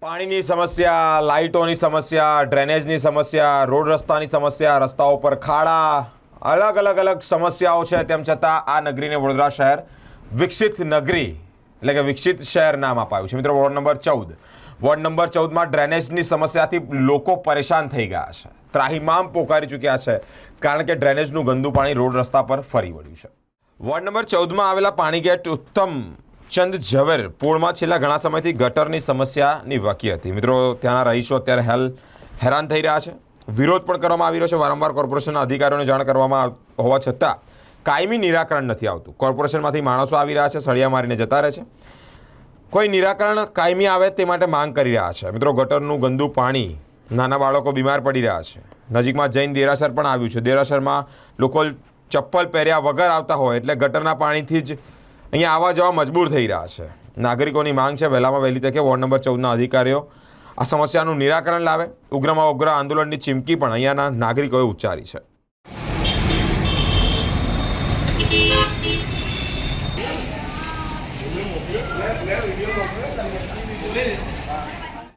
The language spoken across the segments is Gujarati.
પાણીની સમસ્યા, લાઇટોની સમસ્યા, ડ્રેનેજની સમસ્યા, રોડ રસ્તાની સમસ્યા, રસ્તાઓ પર ખાડા, અલગ સમસ્યાઓ છે। તેમ છતાં આ નગરીને વડોદરા શહેર વિકસિત નગરી એટલે કે વિકસિત શહેર નામ અપાયું છે। મિત્રો, વોર્ડ નંબર 14 વોર્ડ નંબર 14માં ડ્રેનેજની સમસ્યાથી લોકો પરેશાન થઈ ગયા છે, ત્રાહિમામ પોકારી ચૂક્યા છે, કારણ કે ડ્રેનેજનું ગંદુ પાણી રોડ રસ્તા પર ફરી વળ્યું છે। વોર્ડ નંબર 14માં આવેલા પાણી ગેટ ઉત્તમ ચંદ ઝવેર પુલમાં છેલ્લા ઘણા સમયથી ગટરની સમસ્યાની વકી હતી। મિત્રો, ત્યાંના રહીશો અત્યારે હેરાન થઈ રહ્યા છે, વિરોધ પણ કરવામાં આવી રહ્યો છે। વારંવાર કોર્પોરેશનના અધિકારીઓને જાણ કરવામાં હોવા છતાં કાયમી નિરાકરણ નથી આવતું। કોર્પોરેશનમાંથી માણસો આવી રહ્યા છે, સળિયા મારીને જતા રહે છે, કોઈ નિરાકરણ કાયમી આવે તે માટે માંગ કરી રહ્યા છે। મિત્રો, ગટરનું ગંદુ પાણી, નાના બાળકો બીમાર પડી રહ્યા છે। નજીકમાં જૈન દેરાસર પણ આવ્યું છે, દેરાસરમાં લોકો ચપ્પલ પહેર્યા વગર આવતા હોય એટલે ગટરના પાણીથી જ અહીંયા આવવા જવા મજબૂર થઈ રહ્યા છે। નાગરિકોની માંગ છે વહેલામાં વહેલી તકે વોર્ડ નંબર 14ના અધિકારીઓ આ સમસ્યાનું નિરાકરણ લાવે। ઉગ્રમાં ઉગ્ર આંદોલનની ચીમકી પણ અહીંયાના નાગરિકોએ ઉચ્ચારી છે।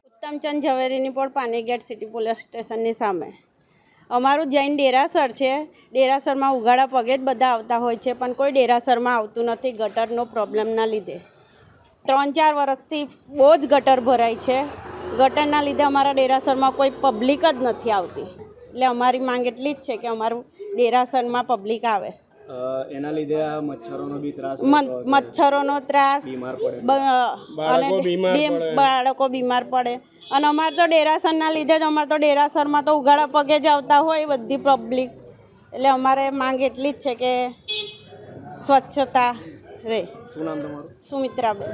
ઉત્તમચંદ ઝવેરીની પણ પાણી ગેટ સિટી પોલીસ સ્ટેશનની સામે અમારું જૈન દેરાસર છે। દેરાસરમાં ઉઘાડા પગે જ બધા આવતા હોય છે, પણ કોઈ દેરાસરમાં આવતું નથી ગટરનો પ્રોબ્લેમના લીધે। 3-4 વર્ષથી બહુ જ ગટર ભરાય છે, ગટરના લીધે અમારા દેરાસરમાં કોઈ પબ્લિક જ નથી આવતી। એટલે અમારી માંગ એટલી જ છે કે અમારું દેરાસરમાં પબ્લિક આવે। એના લીધે આ મચ્છરોનો બી ત્રાસ, મચ્છરોનો ત્રાસ, બાળકો બીમાર પડે। અને અમારે તો દેરાસરના લીધે જ અમારે તો દેરાસરમાં તો ઉઘાડા પગે જ આવતા હોય બધી પબ્લિક। એટલે અમારે માંગ એટલી જ છે કે સ્વચ્છતા રહે। શું નામ તમારું? સુમિત્રાબેન।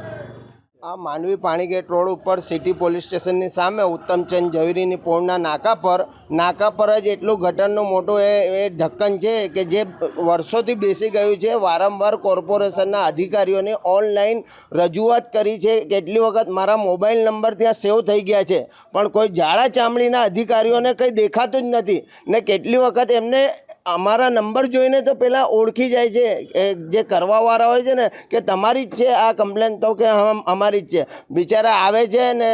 આ માંડવી પાણી ગેટ રોડ ઉપર સિટી પોલીસ સ્ટેશનની સામે ઉત્તમચંદ ઝવેરીની પોળના નાકા પર જ એટલું ગટરનું મોટું એ ઢક્કન છે કે જે વર્ષોથી બેસી ગયું છે। વારંવાર કોર્પોરેશનના અધિકારીઓને ઓનલાઈન રજૂઆત કરી છે, કેટલી વખત મારા મોબાઈલ નંબર ત્યાં સેવ થઈ ગયા છે, પણ કોઈ જાડા ચામડીના અધિકારીઓને કંઈ દેખાતું જ નથી ને કેટલી વખત એમને અમારા નંબર જોઈને તો પહેલાં ઓળખી જાય છે જે કરવાવાળા હોય છે ને કે તમારી જ છે આ કમ્પ્લેન, તો કે અમારી જ છે। બિચારા આવે છે ને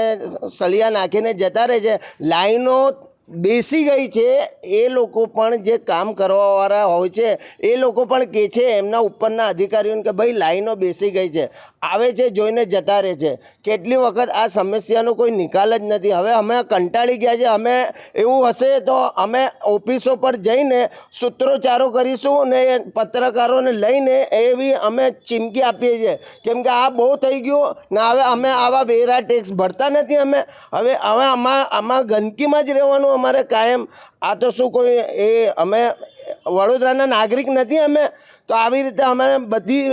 સળિયા નાખીને જતા રહે છે। લાઈનો બેસી ગઈ છે, એ લોકો પણ જે કામ કરવાવાળા હોય છે એ લોકો પણ કહે છે એમના ઉપરના અધિકારીઓને કે ભાઈ લાઈનો બેસી ગઈ છે, આવે છે જોઈને જતા રહે છે। કેટલી વખત આ સમસ્યાનો કોઈ નિકાલ જ નથી। હવે અમે કંટાળી ગયા છે। અમે એવું હશે તો અમે ઓફિસો પર જઈને સૂત્રોચ્ચારો કરીશું ને પત્રકારોને લઈને એવી અમે ચીમકી આપીએ છીએ, કેમ કે આ બહુ થઈ ગયું ને હવે અમે આવા વેરા ટેક્સ ભરતા નથી। હવે આમાં ગંદકીમાં જ રહેવાનું અમારે કાયમ। આ તો શું કોઈ અમે વડોદરાના નાગરિક નથી અમે તો આવી રીતે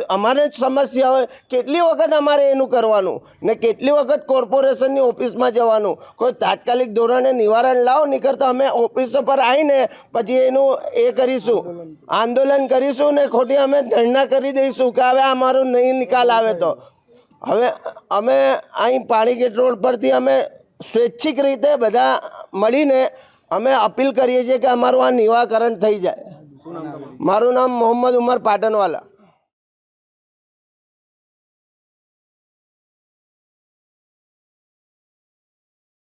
અમારે સમસ્યા હોય। કેટલી વખત અમારે એનું કરવાનું ને કેટલી વખત કોર્પોરેશનની ઓફિસમાં જવાનું? કોઈ તાત્કાલિક ધોરણે નિવારણ લાવો, નહીં તો અમે ઓફિસો પર આવીને પછી એનું કરીશું, આંદોલન કરીશું ને ખોટી અમે ધરણા કરી દઈશું કે હવે અમારો નહીં નિકાલ આવે તો। હવે અમે અહીં પાણી ગેટ રોડ પરથી અમે સ્વૈચ્છિક રીતે બધા મળીને અમે અપીલ કરીએ છીએ કે અમારું આ નિવારણ થઈ જાય। મારું નામ મોહમ્મદ ઉમર પાટણવાલા।